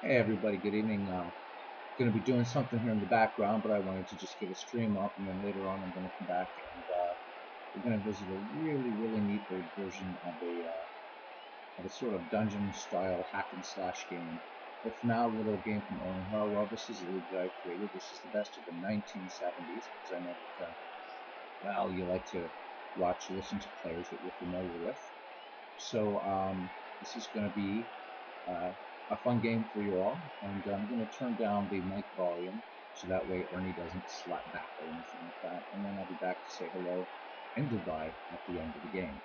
Hey everybody, good evening. Going to be doing something here in the background, but I wanted to just get a stream up, and then later on I'm going to come back and we're going to visit a really neat old version of a sort of dungeon style hack and slash game. But for now, a little game from Owen Harwell. This is the league that I created. This is the best of the 1970s because I know that well, you like to watch, listen to players that you're familiar with. So this is going to be uh, a fun game for you all, and I'm going to turn down the mic volume so that way Ernie doesn't slap back or anything like that, and then I'll be back to say hello and goodbye at the end of the game.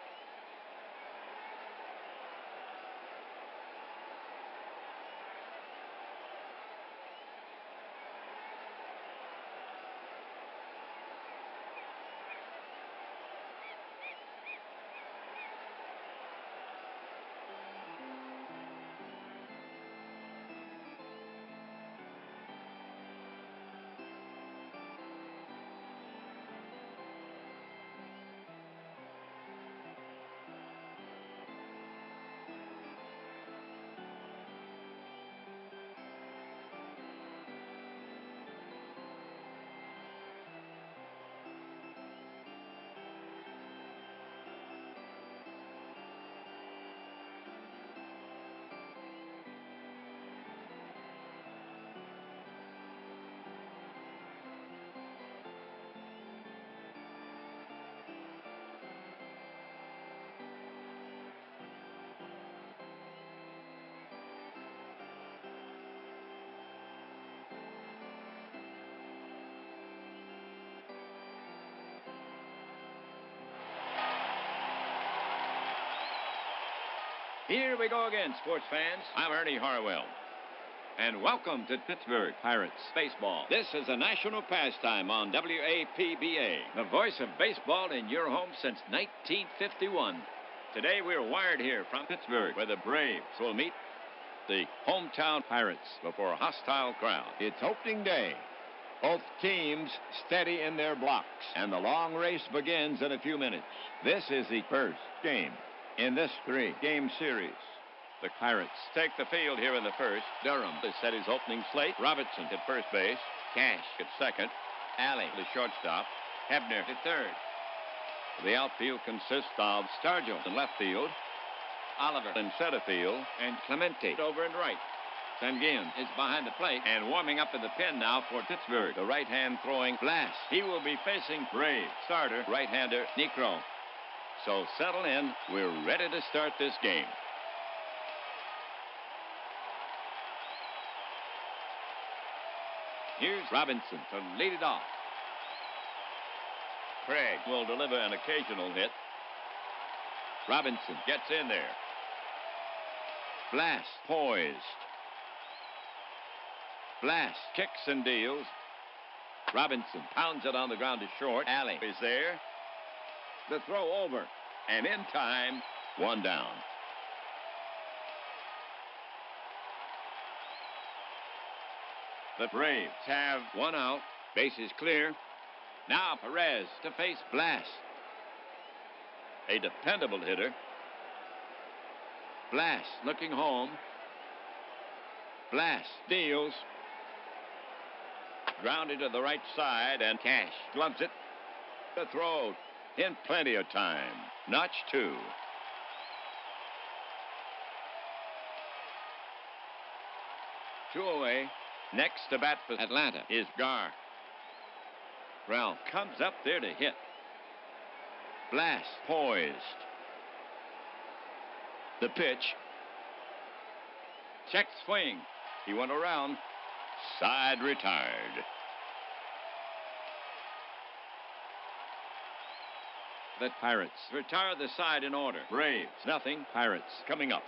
Here we go again, sports fans. I'm Ernie Harwell. And welcome to Pittsburgh Pirates Baseball. This is a national pastime on WAPBA, the voice of baseball in your home since 1951. Today we're wired here from Pittsburgh, where the Braves will meet the hometown Pirates before a hostile crowd. It's opening day. Both teams steady in their blocks, and the long race begins in a few minutes. This is the first game in this three-game series. The Pirates take the field here in the first. Durham has set his opening slate. Robertson at first base. Cash at second. Alley, the shortstop. Hebner at third. The outfield consists of Stargell in left field, Oliver in center field, and Clemente over in right. Sanguin is behind the plate and warming up in the pen now for Pittsburgh. The right-hand throwing Blast. He will be facing Brave starter, right-hander Necro. So settle in. We're ready to start this game. Here's Robinson to lead it off. Craig will deliver an occasional hit. Robinson gets in there. Blast poised. Blast kicks and deals. Robinson pounds it on the ground to short. Alley is there. The throw over. And in time, one down. The Braves have one out. Base is clear. Now Perez to face Blast. A dependable hitter. Blast looking home. Blast deals. Grounded to the right side, and Cash gloves it. The throw in plenty of time. Notch two. Two away. Next to bat for Atlanta is Gar. Ralph comes up there to hit. Blast poised. The pitch. Check swing. He went around. Side retired. The Pirates retire the side in order. Braves, nothing. Pirates coming up.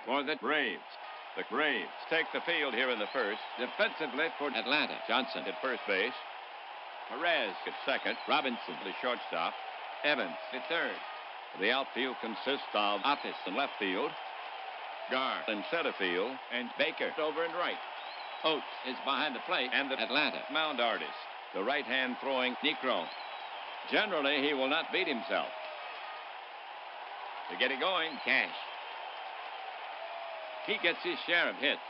For the Braves. The Braves take the field here in the first. Defensively for Atlanta. Johnson at first base. Perez at second. Robinson, the shortstop. Evans at third. The outfield consists of Office in left field, Gar in center field, and Baker over in right. Oates is behind the plate, and the Atlanta mound artist, the right-hand throwing Necro. Generally, he will not beat himself. To get it going, Cash. He gets his share of hits.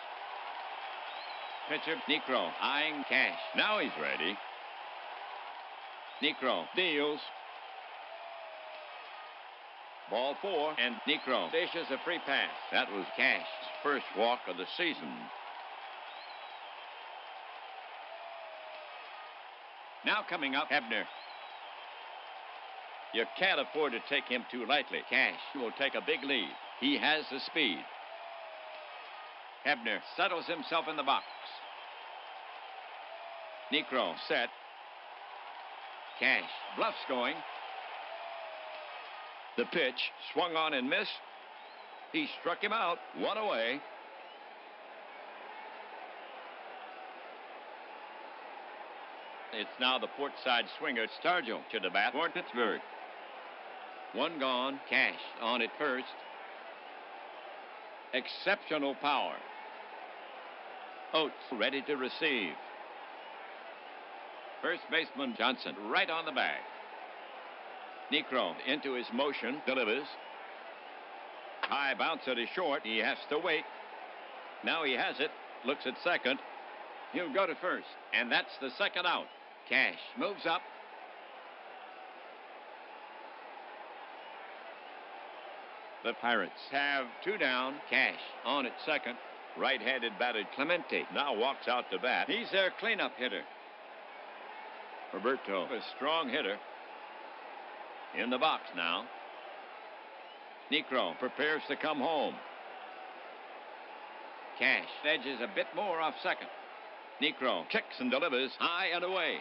Pitcher Necro eyeing Cash. Now he's ready. Necro deals. Ball 4, and Necro dishes a free pass. That was Cash's first walk of the season. Now coming up, Hebner. You can't afford to take him too lightly. Cash will take a big lead. He has the speed. Hebner settles himself in the box. Necro set. Cash bluffs going. The pitch swung on and missed. He struck him out. One away. It's now the port side swinger, Stargell, to the bat for Pittsburgh. One gone. Cash on at first. Exceptional power. Oates ready to receive. First baseman Johnson right on the bag. Necro into his motion, delivers. High bounce at his short. He has to wait. Now he has it. Looks at second. He'll go to first. And that's the second out. Cash moves up. The Pirates have 2 down. Cash on at second. Right-handed batter Clemente now walks out to bat. He's their cleanup hitter. Roberto, a strong hitter. In the box now. Necro prepares to come home. Cash edges a bit more off second. Necro kicks and delivers high and away.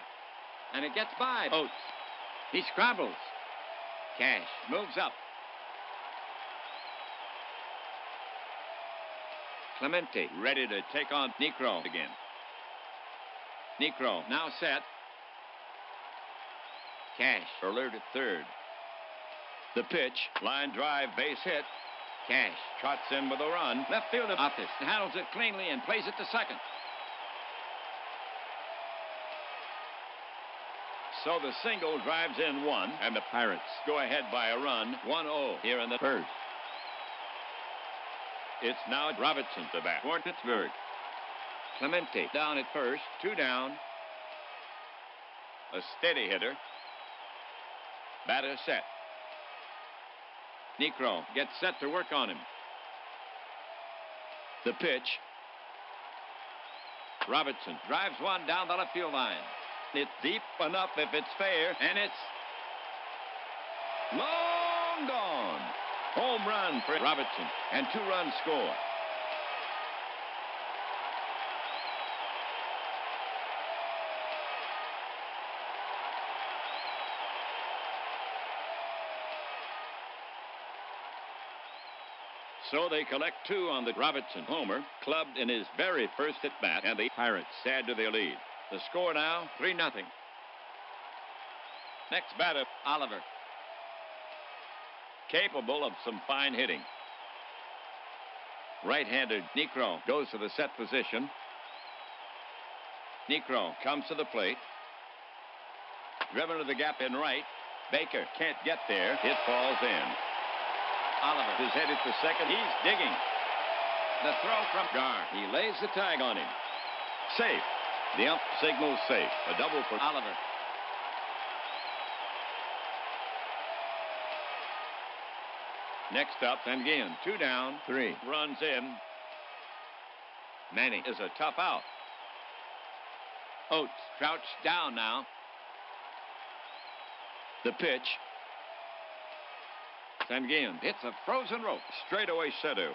And it gets by Oates. He scrambles. Cash moves up. Clemente ready to take on Necro again. Necro now set. Cash alert at third. The pitch, line drive, base hit. Cash trots in with a run. Left fielder Office handles it cleanly and plays it to second. So the single drives in one, and the Pirates go ahead by a run, 1-0 here in the first. It's now Robertson to bat for Pittsburgh. Clemente down at first, 2 down. A steady hitter. Batter set. Necro gets set to work on him. The pitch. Robertson drives one down the left field line. It's deep enough if it's fair, and it's long gone. Home run for Robertson, and 2 runs score. So they collect 2 on the Robertson homer, clubbed in his very first at-bat, and the Pirates add to their lead. The score now, 3-0. Next batter, Oliver. Capable of some fine hitting. Right-handed Necro goes to the set position. Necro comes to the plate. Driven to the gap in right. Baker can't get there. It falls in. Oliver is headed to second. He's digging. The throw from Gar. He lays the tag on him. Safe. The ump signals safe. A double for Oliver. Next up, and again, 2 down, 3 runs in. Manning is a tough out. Oates crouched down now. The pitch. And again, it's a frozen rope. Straightaway center.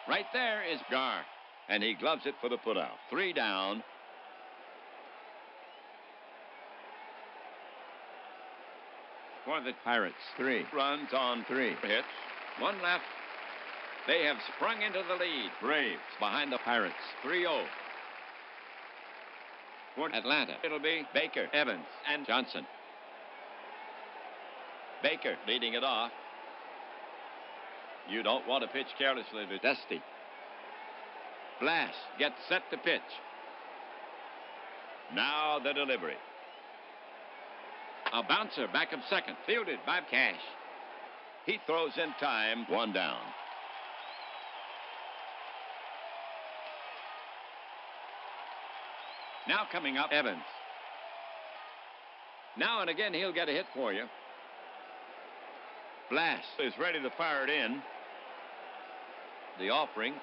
Right there is Gar. And he gloves it for the putout. 3 down. For the Pirates, 3 runs on 3 hits. 1 left. They have sprung into the lead. Braves behind the Pirates, 3-0. For Atlanta, it'll be Baker, Evans, and Johnson. Baker leading it off. You don't want to pitch carelessly to Dusty. Blass gets set to pitch. Now the delivery. A bouncer back of second, fielded by Cash. He throws in time, 1 down. Now coming up, Evans. Now and again, he'll get a hit for you. Blast is ready to fire it in. The offering.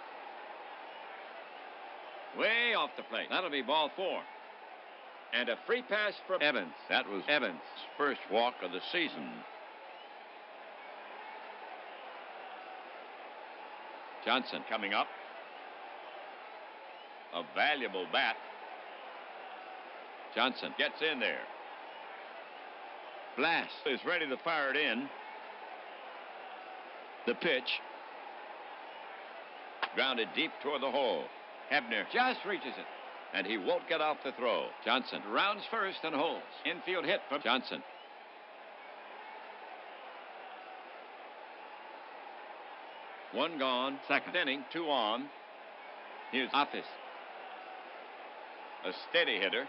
Way off the plate. That'll be ball 4. And a free pass from Evans. That was Evans' first walk of the season. Johnson coming up. A valuable bat. Johnson gets in there. Blast is ready to fire it in. The pitch. Grounded deep toward the hole. Hebner just reaches it. And he won't get off the throw. Johnson rounds first and holds. Infield hit from Johnson. One gone. Second inning. 2 on. Here's Office. A steady hitter.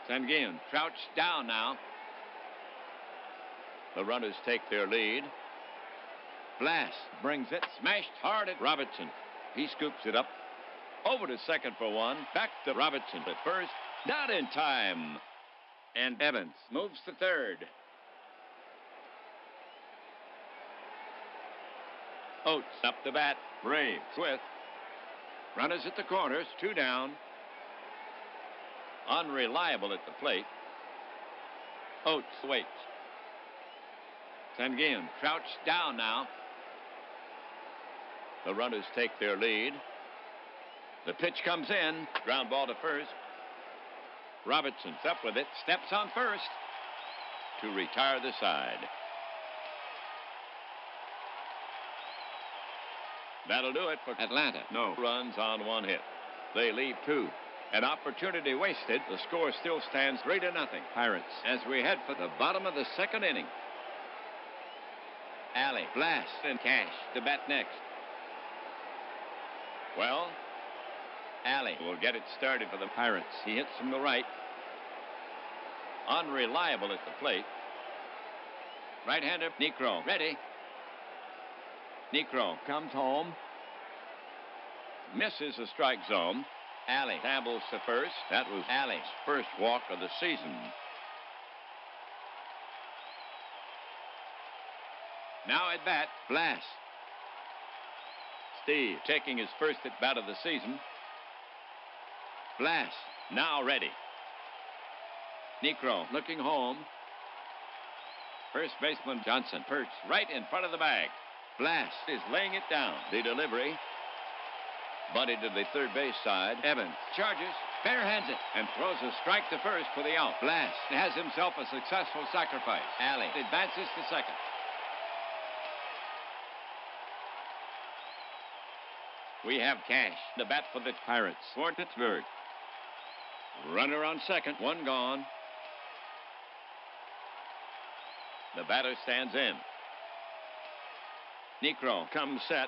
Sanguin crouched down now. The runners take their lead. Blast brings it. Smashed hard at Robertson. He scoops it up. Over to second for 1. Back to Robertson at first. Not in time. And Evans moves to third. Oates up the bat. Braves with runners at the corners. 2 down. Unreliable at the plate. Oates waits. Sanguin crouched down now. The runners take their lead. The pitch comes in. Ground ball to first. Robertson's up with it. Steps on first to retire the side. That'll do it for Atlanta. No runs on 1 hit. They leave 2. An opportunity wasted. The score still stands 3-0. Pirates as we head for the bottom of the 2nd inning. Alley, Blast, and Cash to bat next. Well, Alley will get it started for the Pirates. He hits from the right. Unreliable at the plate. Right-hander, Necro, ready. Necro comes home. Misses the strike zone. Alley tabbles to first. That was Alley's first walk of the season. Now at bat, Blast. Steve taking his first at bat of the season. Blast now ready. Necro looking home. First baseman Johnson perched right in front of the bag. Blast is laying it down. The delivery. Bunted to the third base side. Evans charges, barehands it, and throws a strike to first for the out. Blast has himself a successful sacrifice. Alley advances to second. We have Cash, the bat for the Pirates for Pittsburgh. Runner on second, 1 gone. The batter stands in. Necro comes set.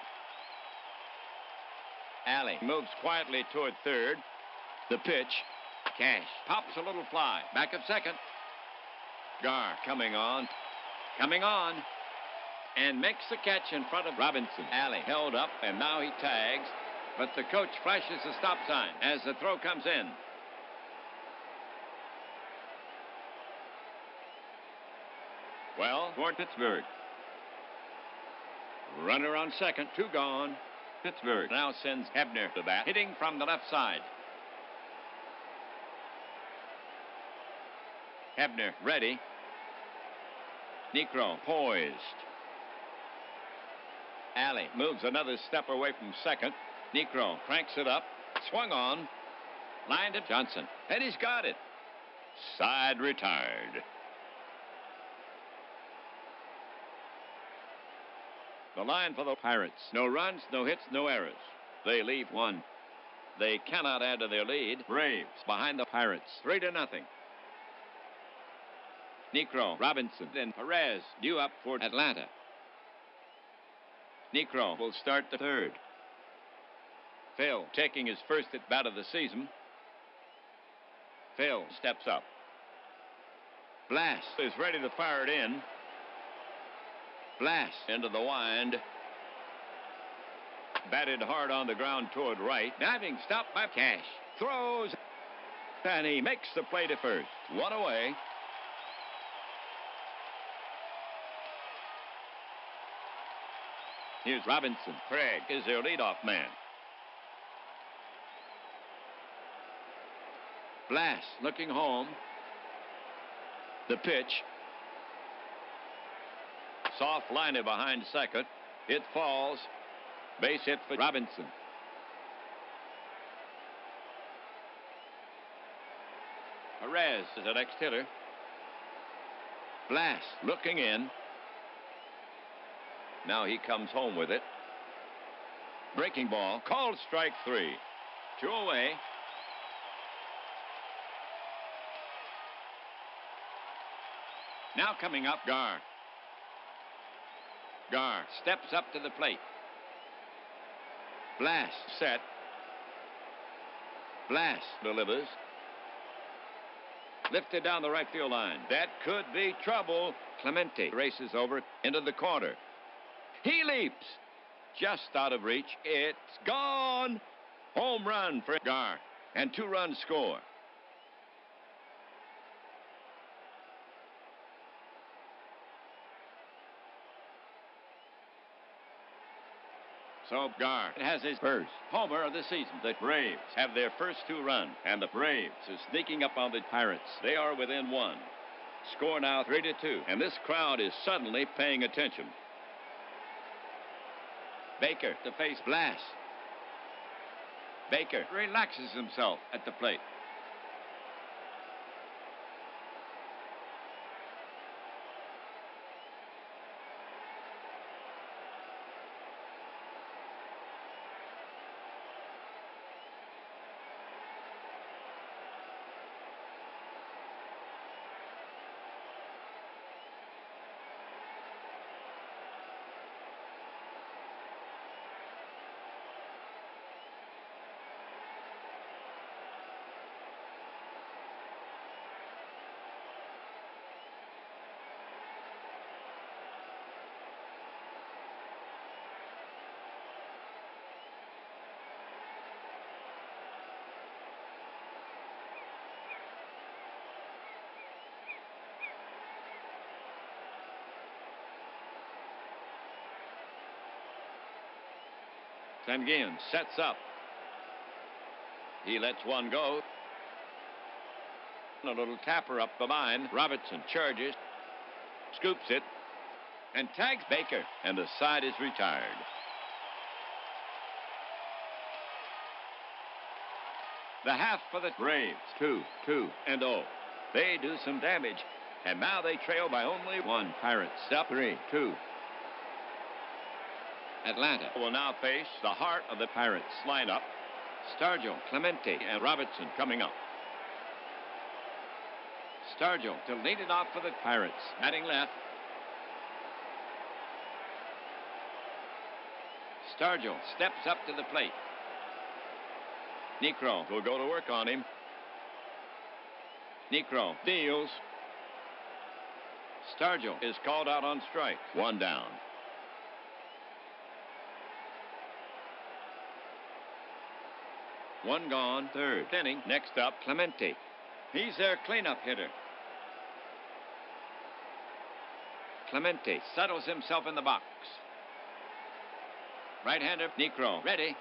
Alley moves quietly toward third. The pitch. Cash pops a little fly. Back of second. Gar coming on. And makes the catch in front of Robinson. Alley held up, and now he tags. But the coach flashes a stop sign as the throw comes in. Well, for Pittsburgh. Runner on second, 2 gone. Pittsburgh now sends Hebner to bat, hitting from the left side. Hebner ready. Necro poised. Alley moves another step away from second. Necro cranks it up. Swung on. Lined to Johnson. And he's got it. Side retired. The line for the Pirates. No runs, no hits, no errors. They leave 1. They cannot add to their lead. Braves behind the Pirates. 3-0. Necro, Robinson, and Perez due up for Atlanta. Necro will start the third. Phil taking his first at bat of the season. Phil steps up. Blast is ready to fire it in. Blast into the wind. Batted hard on the ground toward right. Diving stop by Cash. Throws. And he makes the play to first. One away. Here's Robinson. Craig is their leadoff man. Blass looking home. The pitch. Soft liner behind second. It falls. Base hit for Robinson. Perez is the next hitter. Blass looking in. Now he comes home with it. Breaking ball. Called strike 3. 2 away. Now coming up, Gar. Gar steps up to the plate. Blass set. Blass delivers. Lifted down the right field line. That could be trouble. Clemente races over into the corner. He leaps. Just out of reach. It's gone. Home run for Gar. And 2 runs score. So Gar has his first homer of the season. The Braves have their first 2 runs, and the Braves is sneaking up on the Pirates. They are within 1. Score now 3-2, and this crowd is suddenly paying attention. Baker to face Blass. Baker relaxes himself at the plate. Sanguin sets up. He lets one go. A little tapper up the line. Robertson charges, scoops it, and tags Baker, and the side is retired. The half for the Braves. 2-2-0. They do some damage, and now they trail by only 1. Pirates up 3-2. Atlanta will now face the heart of the Pirates lineup. Stargell, Clemente, and Robertson coming up. Stargell to lead it off for the Pirates. Batting left. Stargell steps up to the plate. Necro will go to work on him. Necro deals. Stargell is called out on strikes. 1 down. One gone, 3rd inning. Next up, Clemente. He's their cleanup hitter. Clemente settles himself in the box. Right-hander, Necro, ready.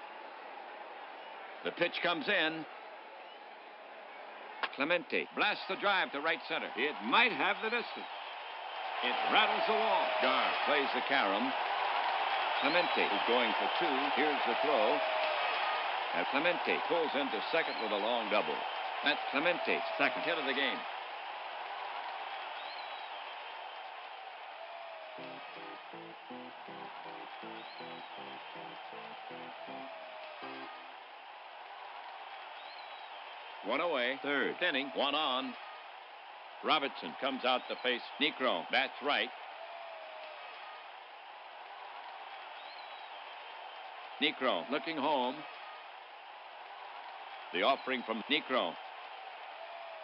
The pitch comes in. Clemente blasts the drive to right center. It might have the distance. It rattles the wall. Gar plays the carom. Clemente is going for 2. Here's the throw. And Clemente pulls into second with a long double. That's Clemente's second hit of the game. One away, 3rd inning, 1 on. Robertson comes out to face Necro. That's right. Necro looking home. The offering from Necro.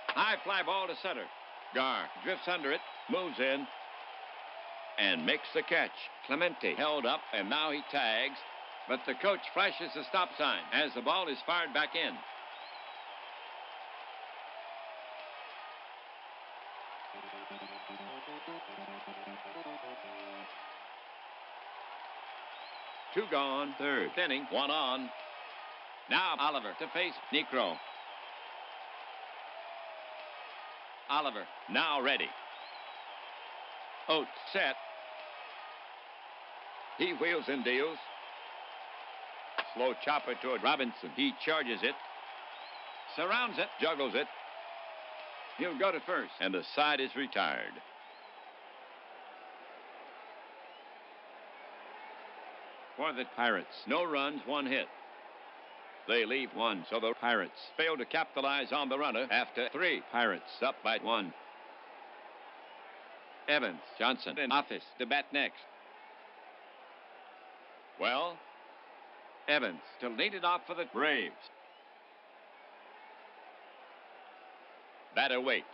High fly ball to center. Gar drifts under it, moves in, and makes the catch. Clemente held up, and now he tags, but the coach flashes the stop sign as the ball is fired back in. 2 gone. Third inning, 1 on. Now Oliver to face Necro. Oliver now ready. Oates set. He wheels and deals. Slow chopper toward Robinson. He charges it. Surrounds it. Juggles it. He'll go to first. And the side is retired. For the Pirates, no runs, 1 hit. They leave 1, so the Pirates fail to capitalize on the runner after 3. Pirates up by 1. Evans, Johnson, and Office to bat next. Well, Evans to lead it off for the Braves. Batter waits.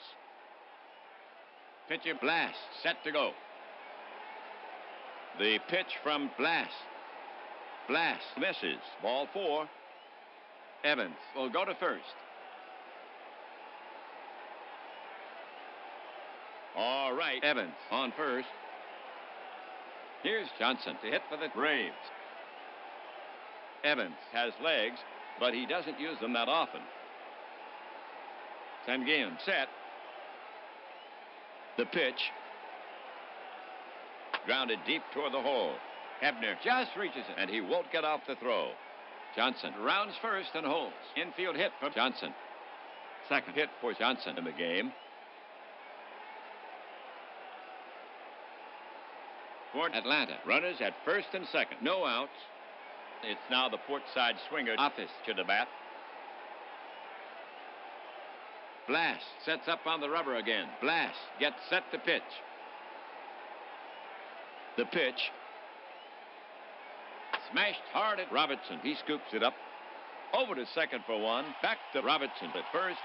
Pitcher Blast set to go. The pitch from Blast. Blast misses. Ball 4. Evans will go to first. All right, Evans on first. Here's Johnson to hit for the Braves. Evans has legs, but he doesn't use them that often. Sanguin set. The pitch. Grounded deep toward the hole. Hebner just reaches it, and he won't get off the throw. Johnson rounds first and holds. Infield hit for Johnson. Second hit for Johnson in the game. For Atlanta, runners at first and second. No outs. It's now the port side swinger, Office, to the bat. Blast sets up on the rubber again. Blast gets set to pitch. The pitch. Smashed hard at Robertson. He scoops it up. Over to second for 1. Back to Robertson at first.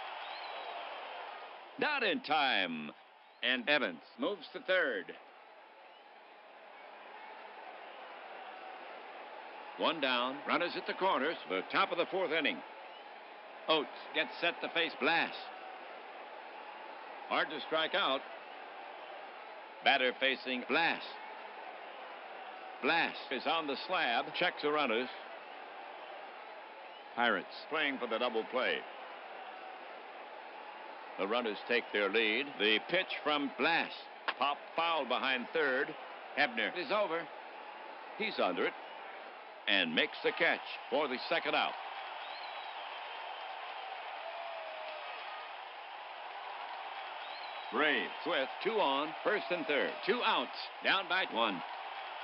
Not in time. And Evans moves to third. 1 down. Runners at the corners. The top of the 4th inning. Oates gets set to face Blast. Hard to strike out. Batter facing Blast. Blast is on the slab. Checks the runners. Pirates playing for the double play. The runners take their lead. The pitch from Blast. Pop foul behind third. Hebner is over. He's under it. And makes the catch for the second out. Braves with 2 on, first and third. 2 outs, down by 1.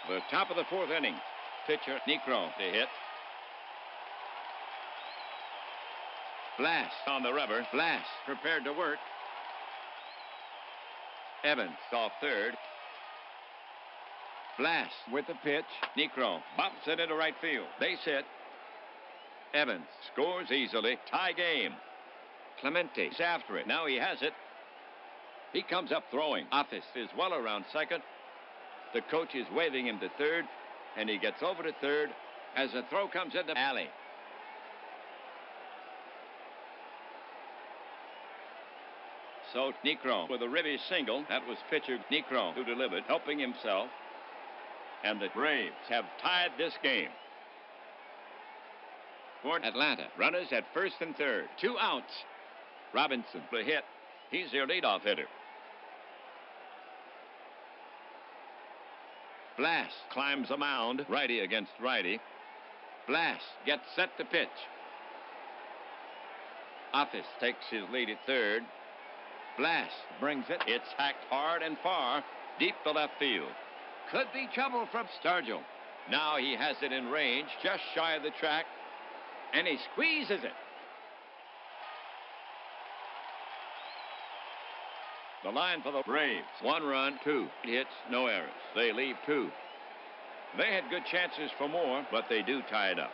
The top of the 4th inning. Pitcher Necro to hit. Blast on the rubber. Blast prepared to work. Evans off third. Blast with the pitch. Necro bops it into right field. Base hit. Evans scores easily. Tie game. Clemente's after it. Now he has it. He comes up throwing. Office is well around second. The coach is waving him to third, and he gets over to third as the throw comes into alley. So Necro with a ribby single. That was pitcher Necro who delivered, helping himself. And the Braves have tied this game. For Atlanta, runners at first and third. 2 outs. Robinson the hit. He's their leadoff hitter. Blast climbs a mound. Righty against righty. Blast gets set to pitch. Office takes his lead at third. Blast brings it. It's hacked hard and far. Deep to left field. Could be trouble from Stargell. Now he has it in range, just shy of the track. And he squeezes it. The line for the Braves. 1 run, 2 hits, no errors. They leave 2. They had good chances for more, but they do tie it up.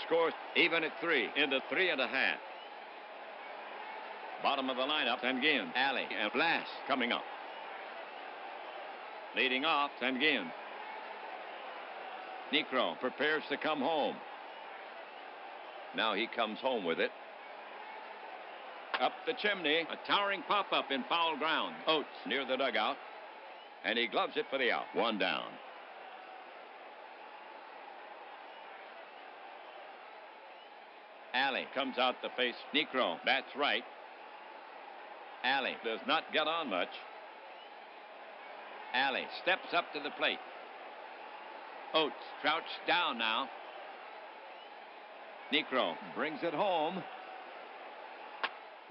Scores even at 3 into 3.5. Bottom of the lineup, and again, Alley and Blast coming up. Leading off, and again. Necro prepares to come home. Now he comes home with it. Up the chimney, a towering pop-up in foul ground. Oates near the dugout, and he gloves it for the out. 1 down. Alley comes out to face Necro. Bats right. Alley does not get on much. Alley steps up to the plate. Oates crouched down now. Necro brings it home.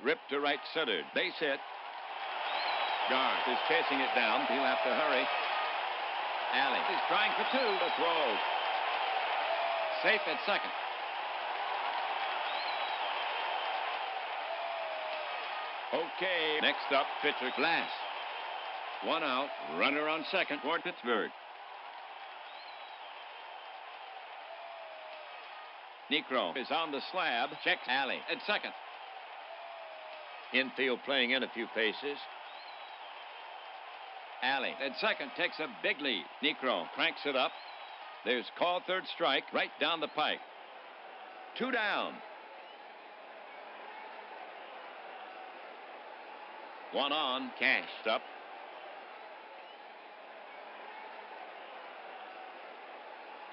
Ripped to right center. Base hit. Gar is chasing it down. He'll have to hurry. Alley is trying for two. The throw. Safe at second. Okay, next up, pitcher Glass. 1 out, runner on second for Pittsburgh. Necro is on the slab, checks Alley at second. Infield playing in a few paces. Alley at second takes a big lead. Necro cranks it up. There's call third strike right down the pike. 2 down. 1 on, cashed up.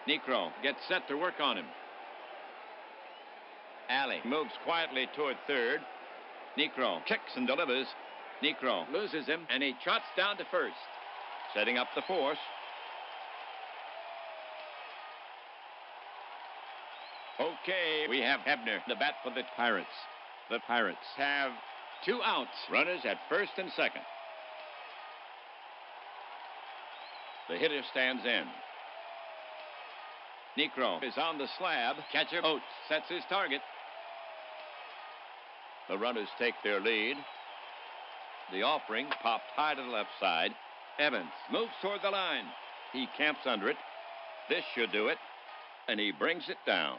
Necro gets set to work on him. Alley moves quietly toward third. Necro kicks and delivers. Necro loses him, and he trots down to first, setting up the force. Okay, we have Hebner, the bat for the Pirates. The Pirates have 2 outs, runners at first and second. The hitter stands in. Necro is on the slab. Catcher Oates sets his target. The runners take their lead. The offering popped high to the left side. Evans moves toward the line. He camps under it. This should do it. And he brings it down.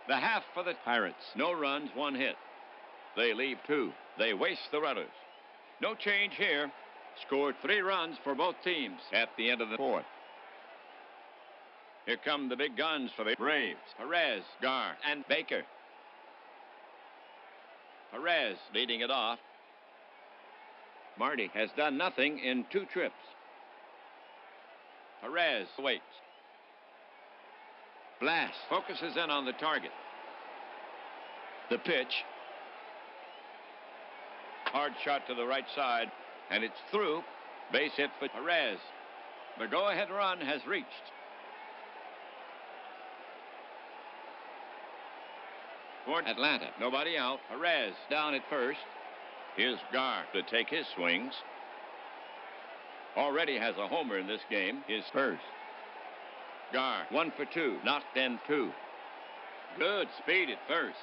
The half for the Pirates. No runs, 1 hit. They leave 2. They waste the runners. No change here. Scored 3 runs for both teams at the end of the 4th. Here come the big guns for the Braves. Perez, Gar, and Baker. Perez leading it off. Marty has done nothing in 2 trips. Perez waits. Blast focuses in on the target. The pitch. Hard shot to the right side, and it's through. Base hit for Perez. The go-ahead run has reached. For Atlanta, nobody out. Perez down at first. Here's Gar to take his swings. Already has a homer in this game, his first. Gar, 1 for 2, knocked in 2. Good speed at first.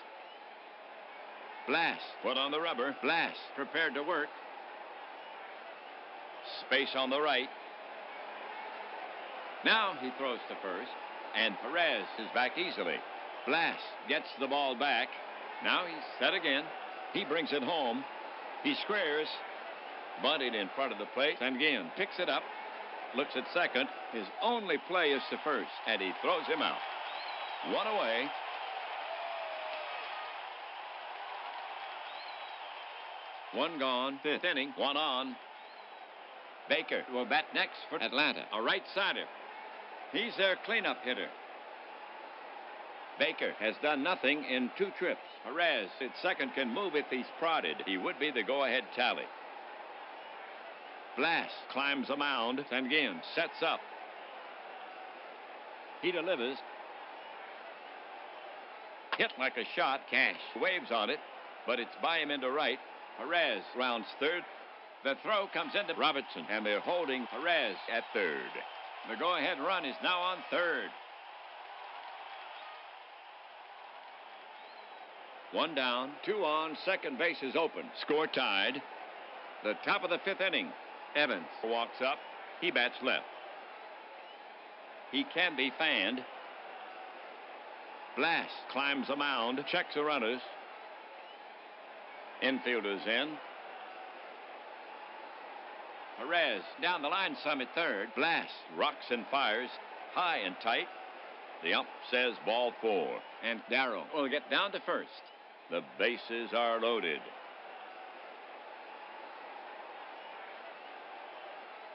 Blast, put on the rubber. Blast, prepared to work. Space on the right. Now he throws to first, and Perez is back easily. Blast gets the ball back. Now he's set again. He brings it home. He squares. Bunted in front of the plate, and again picks it up. Looks at second. His only play is to first, and he throws him out. 1 away. One gone, 5th inning, 1 on. Baker will bat next for Atlanta, a right-sider. He's their cleanup hitter. Baker has done nothing in 2 trips. Perez at second can move if he's prodded. He would be the go-ahead tally. Blast climbs the mound and again sets up. He delivers. Hit like a shot. Cash waves on it, but it's by him into right. Perez rounds third. The throw comes into Robertson, and they're holding Perez at third. The go-ahead run is now on third. 1 down, 2 on, second base is open. Score tied. The top of the 5th inning. Evans walks up. He bats left. He can be fanned. Blast climbs the mound, checks the runners. Infielders in. Perez down the line some at third. Blast rocks and fires high and tight. The ump says ball 4, and Darrow will get down to first. The bases are loaded.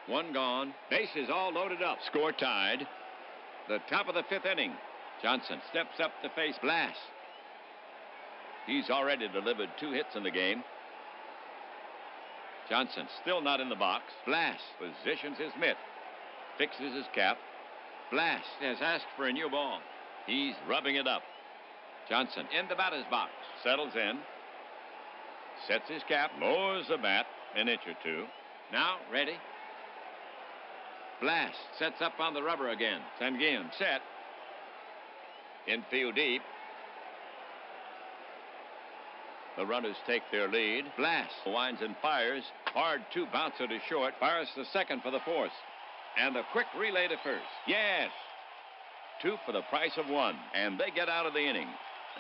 1 gone. Bases all loaded up. Score tied. The top of the fifth inning. Johnson steps up to face Blass. He's already delivered 2 hits in the game. Johnson still not in the box. Blass positions his mitt. Fixes his cap. Blass has asked for a new ball. He's rubbing it up. Johnson in the batter's box. Settles in. Sets his cap. Lowers the bat an inch or two. Now ready. Blass sets up on the rubber again. Again set. Infield deep. The runners take their lead. Blass winds and fires. Hard 2 bouncer to short. Fires to second for the force. And a quick relay to first. Yes. 2 for the price of 1. And they get out of the inning.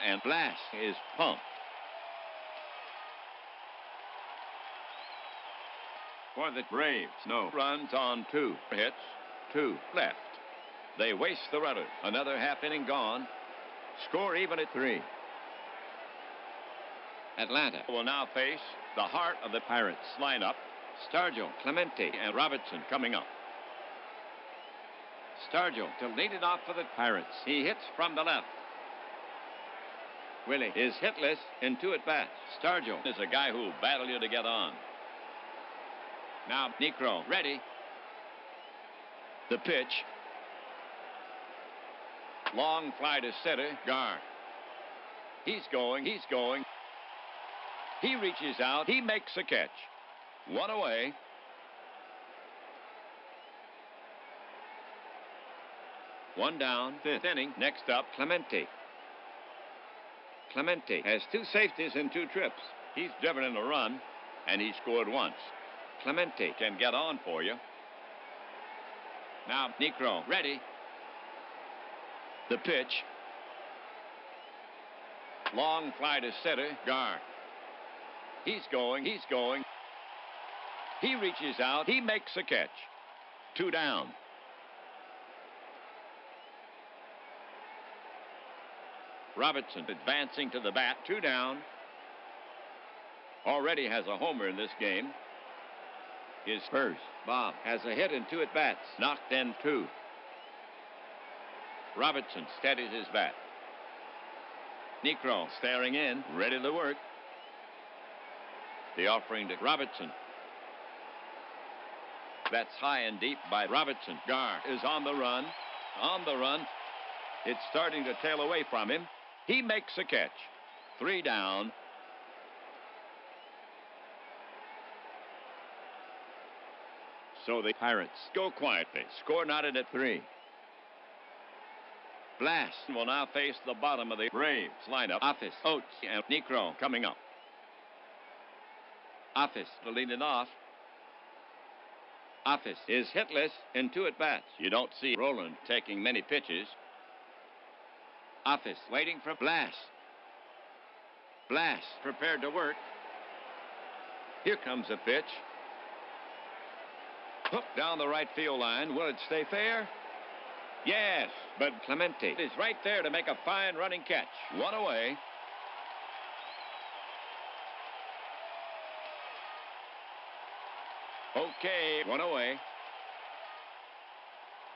And Blass is pumped. For the Braves, no runs on 2 hits. 2 left. They waste the runners. Another half inning gone. Score even at 3. Atlanta will now face the heart of the Pirates lineup. Stargell, Clemente, and Robertson coming up. Stargell to lead it off for the Pirates. He hits from the left. Willie is hitless in 2 at-bats. Stargell is a guy who'll battle you to get on. Now Necro ready. The pitch. Long fly to center. Gar. He's going. He reaches out. He makes a catch. 1 away. One down. 5th inning. Next up, Clemente. Clemente has 2 safeties in 2 trips. He's driven in a run, and he scored once. Clemente can get on for you. Now, Necro ready. The pitch. Long fly to center. Gar. He's going. He reaches out. He makes a catch. 2 down. Robertson advancing to the bat. 2 down. Already has a homer in this game. His first. Bob has a hit in 2 at-bats. Knocked in 2. Robertson steadies his bat. Necro staring in, ready to work. The offering to Robertson. That's high and deep by Robertson. Gar is on the run. It's starting to tail away from him. He makes a catch. 3 down. So the Pirates go quietly. Score knotted at 3. Blass will now face the bottom of the Braves lineup. Office, Oates, and Necro coming up. Office to lead it off. Office is hitless in 2 at-bats. You don't see Roland taking many pitches. Office waiting for Blass. Blass prepared to work. Here comes a pitch. Hooked down the right field line. Will it stay fair? Yes, but Clemente is right there to make a fine running catch. 1 away. Okay, 1 away.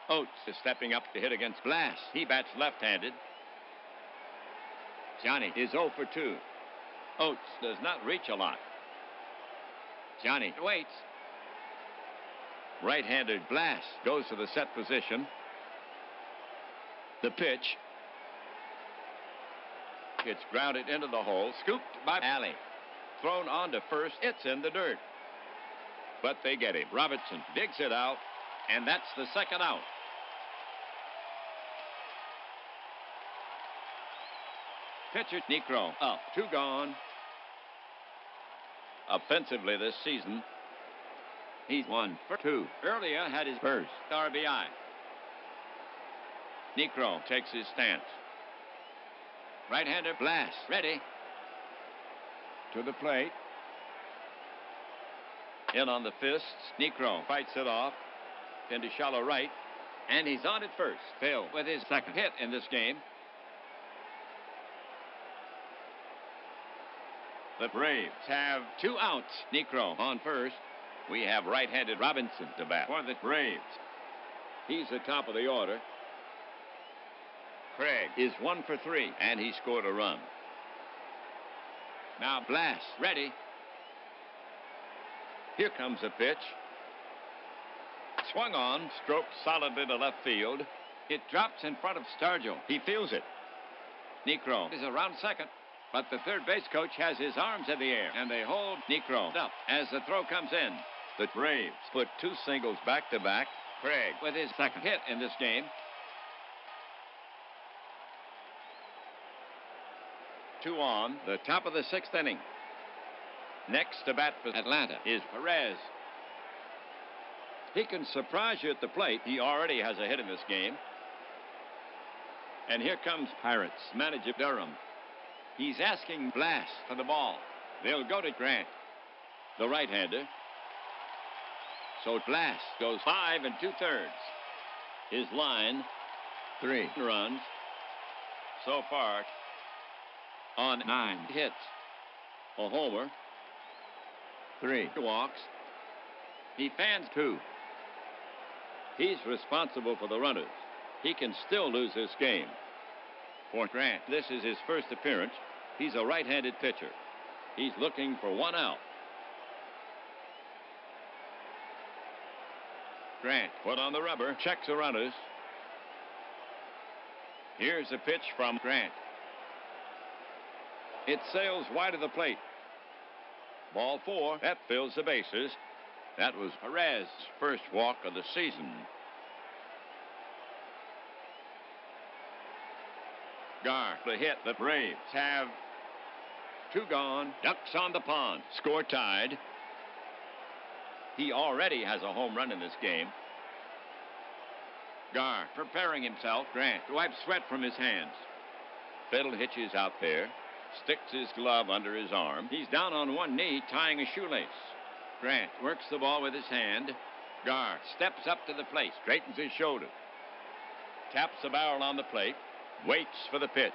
Oates is stepping up to hit against Blass. He bats left-handed. Johnny is 0 for 2. Oates does not reach a lot. Johnny waits. Right-handed Blass goes to the set position. The pitch. It's grounded into the hole. Scooped by Alley. Thrown on to first. It's in the dirt. But they get him. Robertson digs it out, and that's the 2nd out. Pitcher Necro up. 2 gone. Offensively this season, he's 1 for 2. Earlier had his first RBI. Necro takes his stance. Right-hander Blass ready. To the plate. In on the fists. Necro fights it off. Into shallow right. And he's on at first. Phil with his 2nd hit in this game. The Braves have 2 outs. Necro on first. We have right-handed Robinson to bat for the Braves. He's the top of the order. Craig is 1 for 3, and he scored a run. Now Blast, ready. Here comes a pitch. Swung on, stroked solidly to left field. It drops in front of Stargell. He feels it. Necro is around second, but the third base coach has his arms in the air, and they hold Necro up as the throw comes in. The Braves put 2 singles back-to-back. Craig with his second hit in this game. 2 on, the top of the 6th inning. Next to bat for Atlanta is Perez. He can surprise you at the plate. He already has a hit in this game. And here comes Pirates manager Durham. He's asking Blast for the ball. They'll go to Grant, the right-hander. So Blast goes 5 2/3. His line, 3 runs so far on 9 hits. A homer, 3 walks. He fans 2. He's responsible for the runners. He can still lose this game. For Grant, this is his first appearance. He's a right-handed pitcher. He's looking for 1 out. Grant put on the rubber, checks the runners. Here's a pitch from Grant. It sails wide of the plate. Ball 4, that fills the bases. That was Perez's first walk of the season. Gar, the hit. The Braves have 2 gone. Ducks on the pond. Score tied. He already has a home run in this game. Gar preparing himself. Grant wipes sweat from his hands. Fiddle hitches out there. Sticks his glove under his arm. He's down on 1 knee, tying a shoelace. Grant works the ball with his hand. Gar steps up to the plate, straightens his shoulder. Taps the barrel on the plate. Waits for the pitch.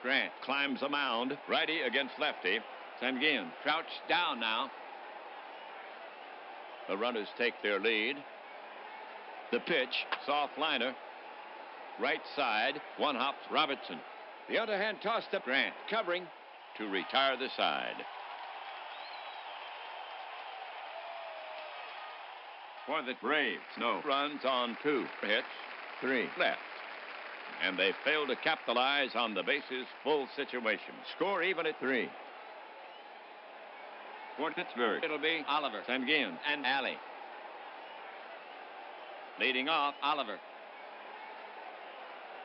Grant climbs a mound. Righty against lefty. Sanguin crouched down now. The runners take their lead. The pitch, soft liner. Right side, 1 hops Robertson. The underhand tossed up. Grant covering to retire the side. For the Braves, no runs on 2 hits, 3 left. And they fail to capitalize on the bases full situation. Score even at 3. For Pittsburgh, it'll be Oliver, Sanguin, and Alley. Leading off, Oliver.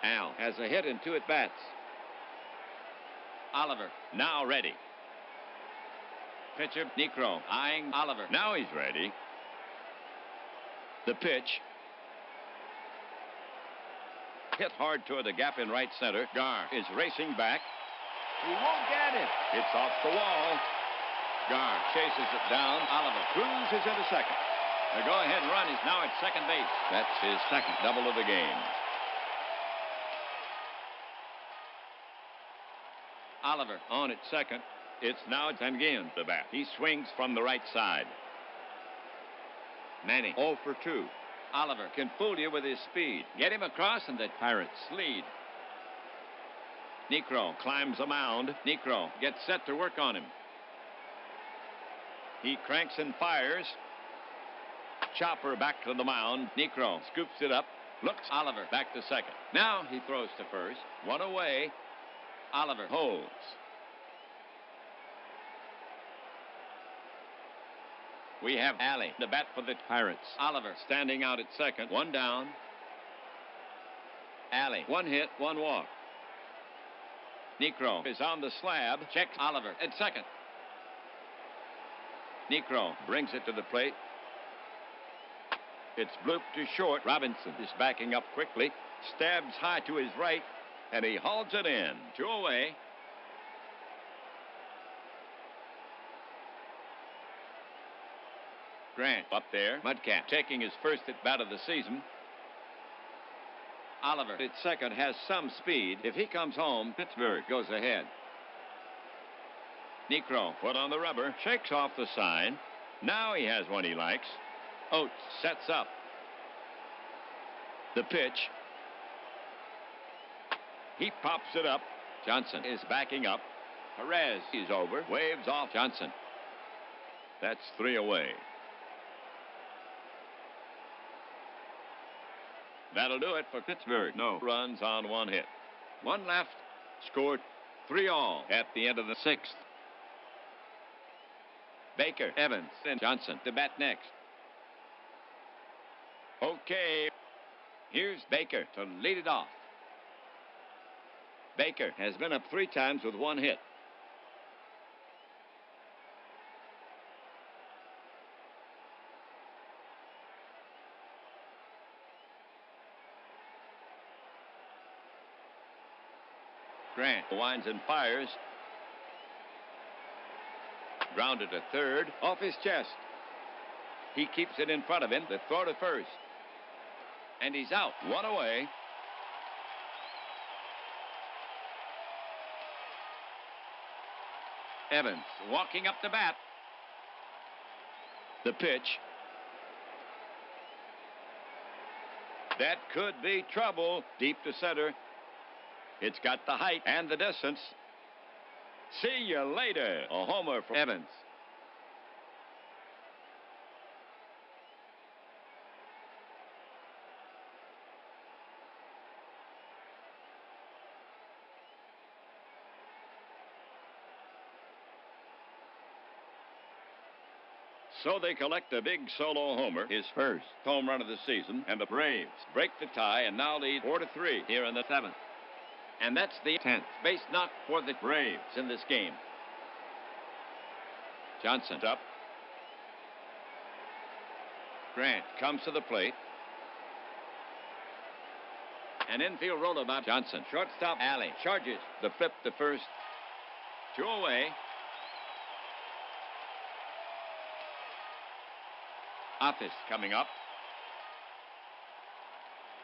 Al has a hit in 2 at-bats. Oliver now ready. Pitcher Necro eyeing Oliver. Now he's ready. The pitch. Hit hard toward the gap in right center. Gar is racing back. He won't get it. It's off the wall. Gar chases it down. Oliver cruises into second. The go-ahead run is now at second base. That's his second double of the game. Oliver on at second. It's now Sanguin the bat. He swings from the right side. Manning 0 for 2. Oliver can fool you with his speed. Get him across and the Pirates lead. Necro climbs a mound. Necro gets set to work on him. He cranks and fires. Chopper back to the mound. Necro scoops it up. Looks Oliver back to second. Now he throws to first. 1 away. Oliver holds. We have Alley, the bat for the Pirates. Oliver standing out at second. 1 down. Alley, 1 hit, 1 walk. Necro is on the slab. Checks Oliver at second. Necro brings it to the plate. It's blooped to short. Robinson is backing up quickly. Stabs high to his right. And he hauls it in. 2 away. Grant up there. Mudcap taking his first at bat of the season. Oliver at second has some speed. If he comes home, Pittsburgh goes ahead. Necro put on the rubber. Shakes off the sign. Now he has one he likes. Oates sets up. The pitch. He pops it up. Johnson is backing up. Perez is over. Waves off Johnson. That's 3 away. That'll do it for Pittsburgh. No runs on 1 hit. 1 left. Scored 3 all at the end of the 6th. Baker, Evans, and Johnson to bat next. Okay. Here's Baker to lead it off. Baker has been up 3 times with 1 hit. Grant winds and fires. Grounded to third, off his chest. He keeps it in front of him. The throw to first. And he's out. 1 away. Evans walking up the bat. The pitch. That could be trouble. Deep to center. It's got the height and the distance. See you later. A homer for Evans. So they collect a big solo homer, his first home run of the season, and the Braves break the tie and now lead 4-3 here in the 7th. And that's the 10th base knock for the Braves in this game. Johnson's up. Grant comes to the plate. An infield roller by Johnson. Shortstop Alley charges the flip to first. 2 away. Office coming up.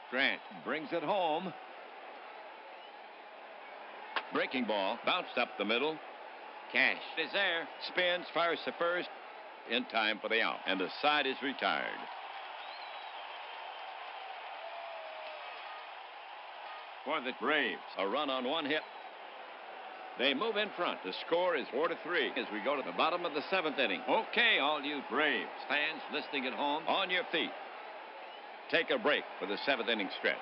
Grant brings it home. Breaking ball bounced up the middle. Cash is there. Spins, fires to first. In time for the out. And the side is retired. For the Braves, a run on 1 hit. They move in front. The score is 4-3 as we go to the bottom of the 7th inning. Okay, all you Braves fans listening at home, on your feet. Take a break for the 7th inning stretch.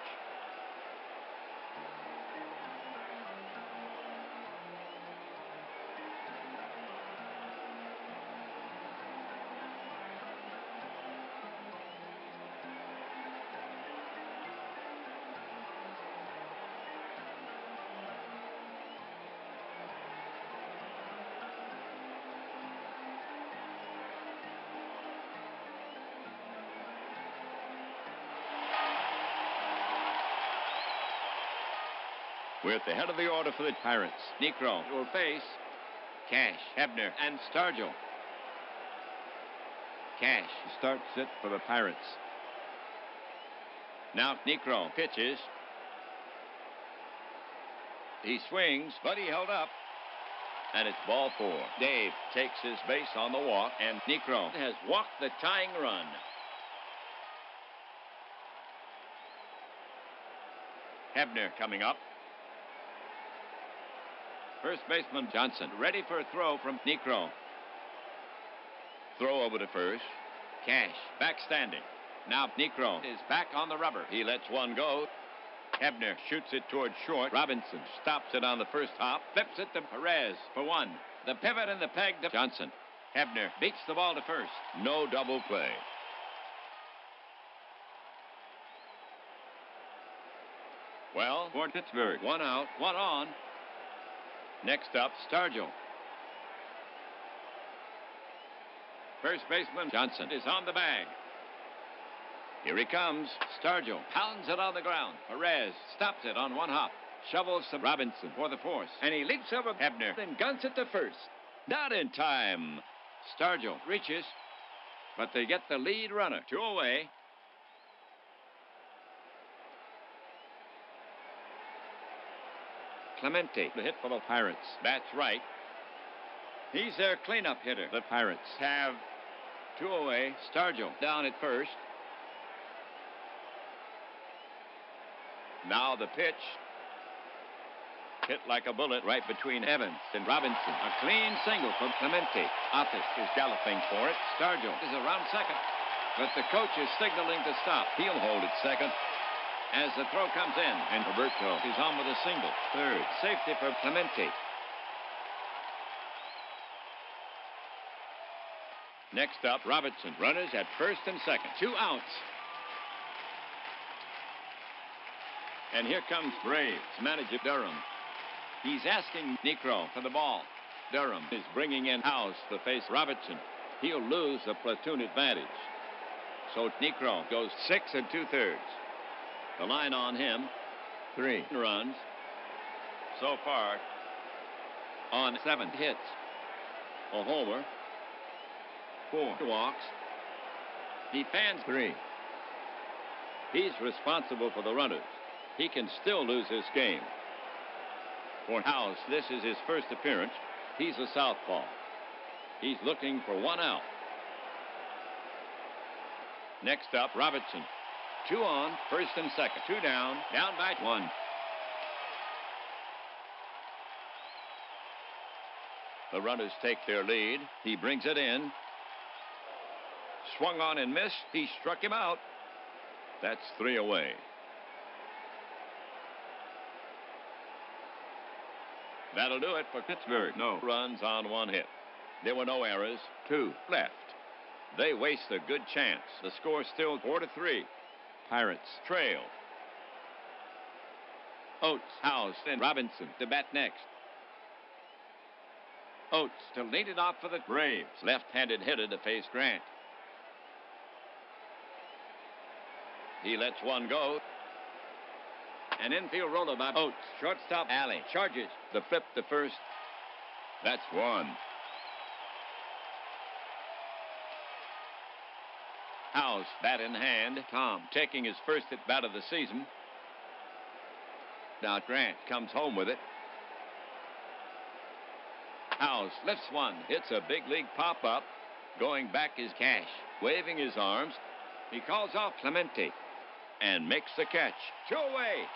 We're at the head of the order for the Pirates. Necro will face Cash, Hebner, and Stargell. Cash starts it for the Pirates. Now Necro pitches. He swings, but he held up. And it's ball 4. Dave takes his base on the walk, and Necro has walked the tying run. Hebner coming up. First baseman Johnson ready for a throw from Necro. Throw over to first. Cash back standing. Now Necro is back on the rubber. He lets one go. Hebner shoots it towards short. Robinson stops it on the first hop. Flips it to Perez for 1. The pivot and the peg to Johnson. Hebner beats the ball to first. No double play. Well, for Pittsburgh, 1 out, 1 on. Next up, Stargell. First baseman Johnson is on the bag. Here he comes. Stargell pounds it on the ground. Perez stops it on 1 hop. Shovels to Robinson for the force. And he leaps over Hebner and guns it to first. Not in time. Stargell reaches, but they get the lead runner. 2 away. Clemente, the hit for the Pirates. Bats right. He's their cleanup hitter. The Pirates have 2 away. Stargell down at first. Now the pitch. Hit like a bullet right between Evans and Robinson. A clean single from Clemente. Office is galloping for it. Stargell is around second, but the coach is signaling to stop. He'll hold at second as the throw comes in, and Roberto is on with a single. Third, safety for Clemente. Next up, Robertson. Runners at first and second. 2 outs. And here comes Braves manager Durham. He's asking Necro for the ball. Durham is bringing in House to face Robertson. He'll lose the platoon advantage. So Necro goes 6 2/3. The line on him, 3 runs. So far, on 7 hits. A homer, 4 walks. He fans 3. He's responsible for the runners. He can still lose this game. For House, this is his first appearance. He's a southpaw. He's looking for 1 out. Next up, Robertson. 2 on, first and second. 2 down, down by 1. The runners take their lead. He brings it in. Swung on and missed. He struck him out. That's 3 away. That'll do it for Pittsburgh. No runs on 1 hit. There were no errors. 2 left. They waste a good chance. The score's still 4-3. Pirates trail. Oates, House, and Robinson to bat next. Oates to lead it off for the Braves. Left-handed hitter to face Grant. He lets 1 go. An infield roller by Oates. Shortstop Alley charges the flip to first. That's 1. House, bat in hand. Tom taking his first at bat of the season. Now Grant comes home with it. House lifts 1. It's a big league pop-up. Going back is Cash, waving his arms. He calls off Clemente and makes the catch. 2 away.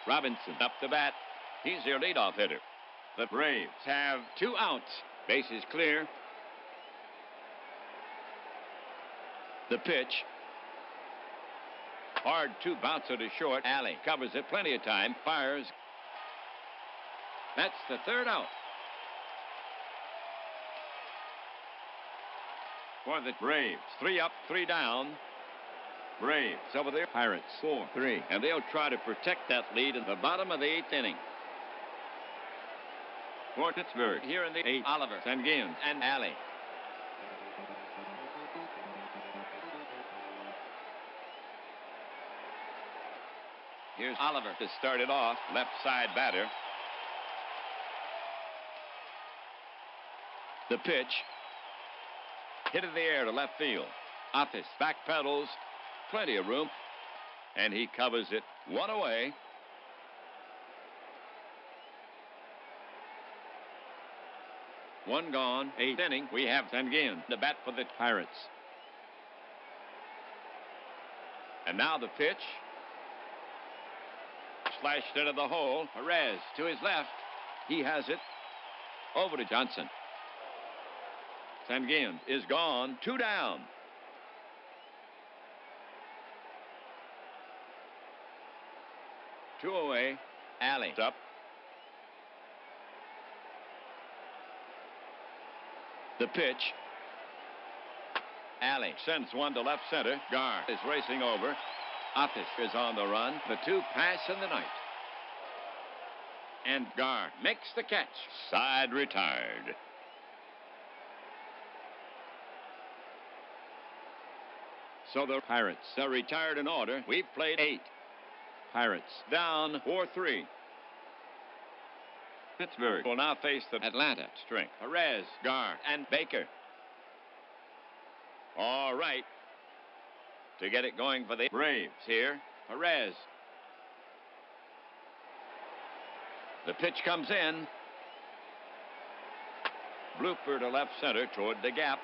Robinson up to bat. He's their leadoff hitter. The Braves have 2 outs. Bases clear. The pitch. Hard 2 bouncer to short. Alley covers it plenty of time. Fires. That's the 3rd out. For the Braves. 3 up, 3 down. Braves over there. Pirates 4-3. And they'll try to protect that lead in the bottom of the 8th inning. For Pittsburgh, here in the 8th, Oliver, Sanguin, and Alley. Here's Oliver to start it off. Left side batter. The pitch. Hit in the air to left field. Office back pedals. Plenty of room. And he covers it 1 away. One gone, 8th inning. We have Sanguin to bat for the Pirates. And now the pitch. Slashed into the hole. Perez to his left. He has it. Over to Johnson. Sanguin is gone. 2 down. Two away. Alley up. The pitch. Alley sends 1 to left center. Gar is racing over. Office is on the run. The 2 pass in the night. And Gar makes the catch. Side retired. So the Pirates are retired in order. We've played 8. Pirates down 4-3. Pittsburgh will now face the Atlanta strength. Perez, Gar, and Baker. All right. To get it going for the Braves here. Perez. The pitch comes in. Blooper to left center toward the gap.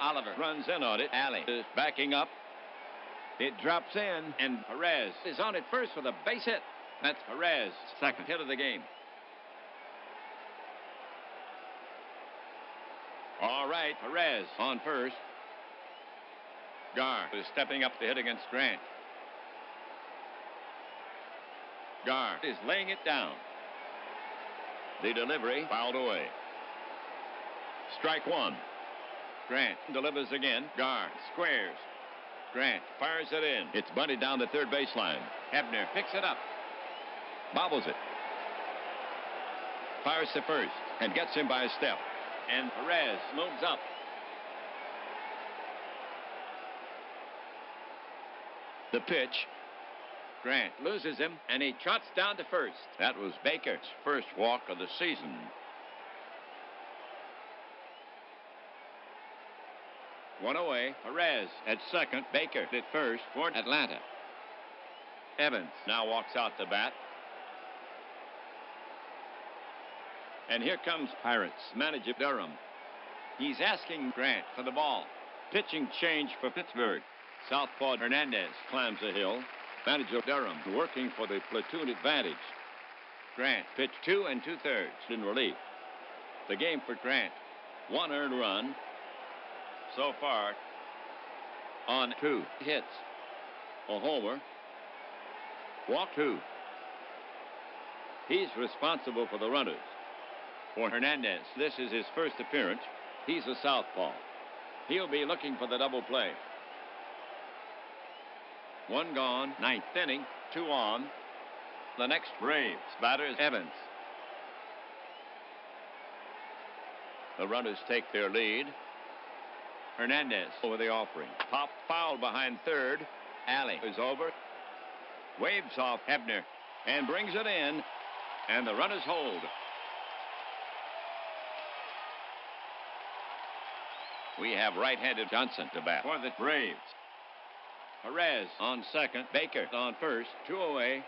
Oliver runs in on it. Alley is backing up. It drops in, and Perez is on at first with a base hit. That's Perez's second hit of the game. All right, Perez on first. Gar is stepping up to hit against Grant. Gar is laying it down. The delivery fouled away. Strike one. Grant delivers again. Gar squares. Grant fires it in. It's bunted down the third baseline. Hebner picks it up. Bobbles it. Fires to first and gets him by a step. And Perez moves up. The pitch. Grant loses him, and he trots down to first. That was Baker's first walk of the season. One away. Perez at second. Baker at first for Atlanta. Evans now walks out to bat. And here comes Pirates manager Durham. He's asking Grant for the ball. Pitching change for Pittsburgh. Southpaw Hernandez climbs the hill. Manager Durham working for the platoon advantage. Grant pitched 2 2/3 in relief. The game for Grant. 1 earned run so far on 2 hits. A homer. Walk 2. He's responsible for the runners. For Hernandez, this is his first appearance. He's a southpaw. He'll be looking for the double play. 1 gone, 9th inning, 2 on. The next Braves batter is Evans. The runners take their lead. Hernandez over the offering. Pop foul behind third. Alley is over. Waves off Hebner and brings it in. And the runners hold. We have right-handed Johnson to bat for the Braves. Perez on second. Baker on first. 2 away.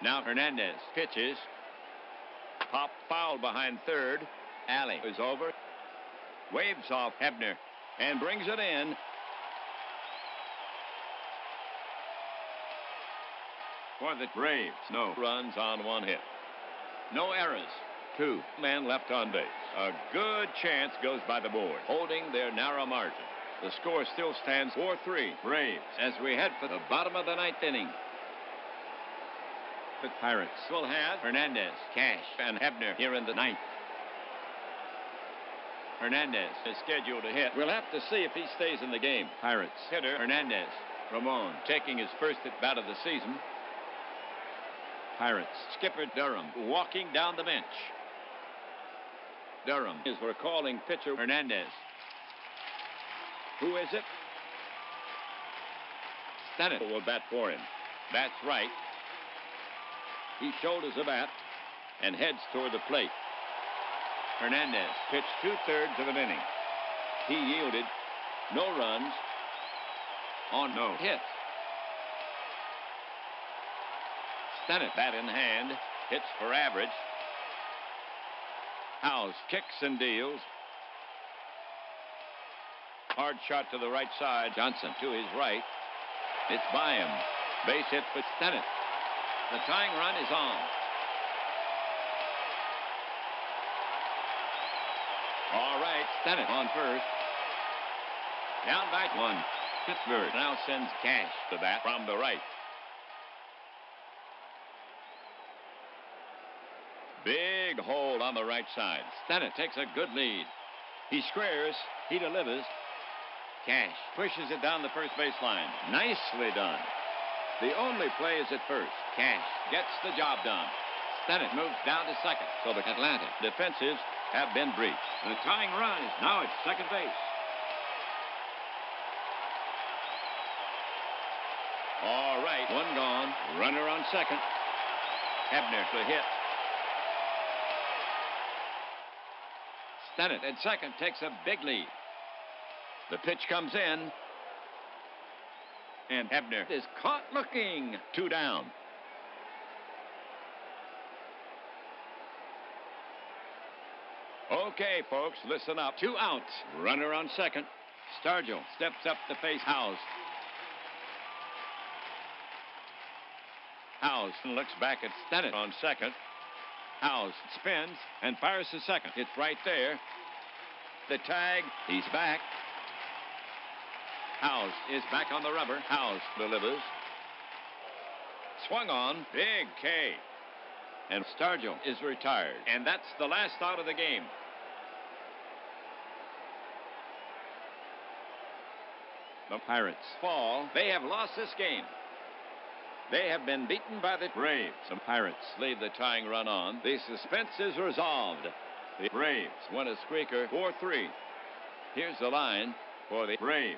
Now Hernandez pitches. Pop foul behind third. Alley is over. Waves off Hebner and brings it in. For the Braves, no runs on 1 hit. No errors. 2 men left on base. A good chance goes by the board, holding their narrow margin. The score still stands 4-3 Braves as we head for the bottom of the 9th inning. The Pirates will have Hernandez, Cash, and Hebner here in the 9th. Hernandez is scheduled to hit. We'll have to see if he stays in the game. Pirates hitter Hernandez. Ramon taking his first at bat of the season. Pirates skipper Durham walking down the bench. Durham is recalling pitcher Hernandez. Who is it? Stennett will bat for him. That's right. He shoulders the bat and heads toward the plate. Hernandez pitched 2/3 of an inning. He yielded no runs on no hits. Stennett, bat in hand, hits for average. House kicks and deals. Hard shot to the right side. Johnson to his right. It's by him. Base hit for Stennett. The tying run is on. All right, Stennett on first. Down by 1. Pittsburgh now sends Cash to bat from the right. Big hole on the right side. Stennett takes a good lead. He squares. He delivers. Cash pushes it down the first baseline. Nicely done. The only play is at first. Cash gets the job done. Stennett moves down to second. So the Atlanta defensives have been breached. The tying run is now at second base. All right, 1 gone. Runner on second. Hebner to hit. Stennett at second takes a big lead. The pitch comes in. And Hebner is caught looking. 2 down. Okay, folks, listen up. 2 outs. Runner on second. Stargell steps up to face House. House looks back at Stennett on second. House spins and fires to second. It's right there. The tag. He's back. House is back on the rubber. House delivers. Swung on. Big K. And Stargell is retired. And that's the last out of the game. The Pirates fall. They have lost this game. They have been beaten by the Braves. The Pirates leave the tying run on. The suspense is resolved. The Braves win a squeaker 4-3. Here's the line for the Braves.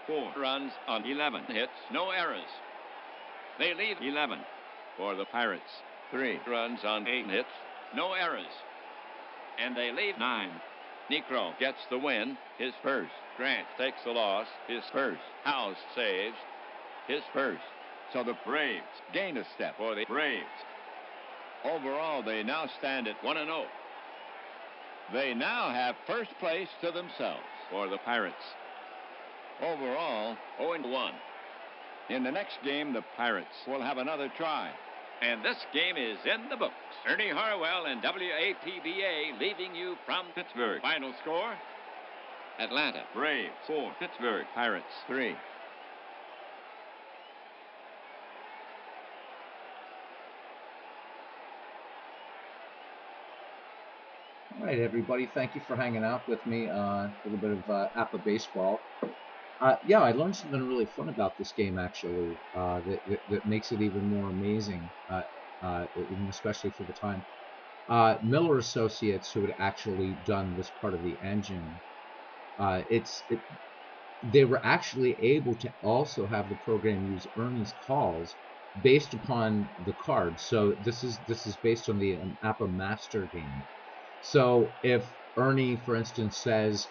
4 runs on 11 hits, no errors. They lead 11 for the Pirates. 3 runs on 8 hits, no errors. And they lead 9. Necro gets the win, his first. Grant takes the loss, his first. House saves, his first. So the Braves gain a step for the Braves. Overall, they now stand at 1-0. They now have first place to themselves for the Pirates. Overall, 0-1. In the next game, the Pirates will have another try. And this game is in the books. Ernie Harwell and WAPBA leaving you from Pittsburgh. Final score, Atlanta Braves 4, Pittsburgh Pirates 3. All right, everybody. Thank you for hanging out with me. A little bit of APBA Baseball. Yeah, I learned something really fun about this game, actually, that makes it even more amazing, even especially for the time. Miller Associates, who had actually done this part of the engine, they were actually able to also have the program use Ernie's calls based upon the cards. So this is based on the APBA Master game. So if Ernie, for instance, says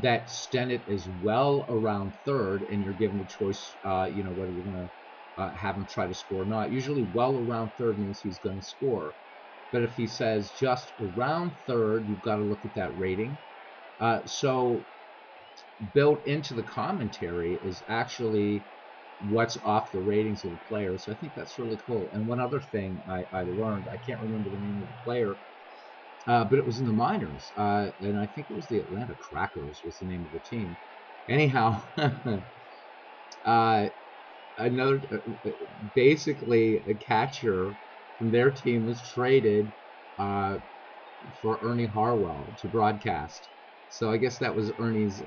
that Stennett is well around third, and you're given the choice, whether you're going to have him try to score or not. Usually, well around third means he's going to score. But if he says just around third, you've got to look at that rating. So built into the commentary is actually what's off the ratings of the players. So I think that's really cool. And one other thing I learned, I can't remember the name of the player, but it was in the minors, and I think it was the Atlanta Crackers was the name of the team. Anyhow, another, basically a catcher from their team was traded for Ernie Harwell to broadcast. So I guess that was Ernie's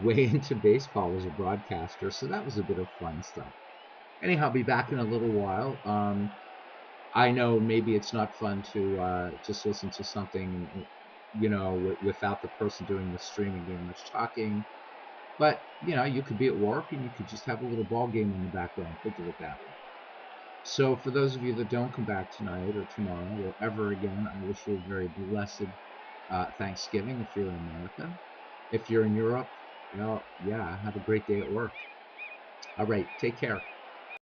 way into baseball as a broadcaster. So that was a bit of fun stuff. Anyhow, I'll be back in a little while. I know maybe it's not fun to just listen to something, without the person doing the streaming doing much talking. But, you could be at work and you could just have a little ball game in the background. Think of it that way. So for those of you that don't come back tonight or tomorrow or ever again, I wish you a very blessed Thanksgiving if you're in America. If you're in Europe, well, yeah, have a great day at work. All right, take care.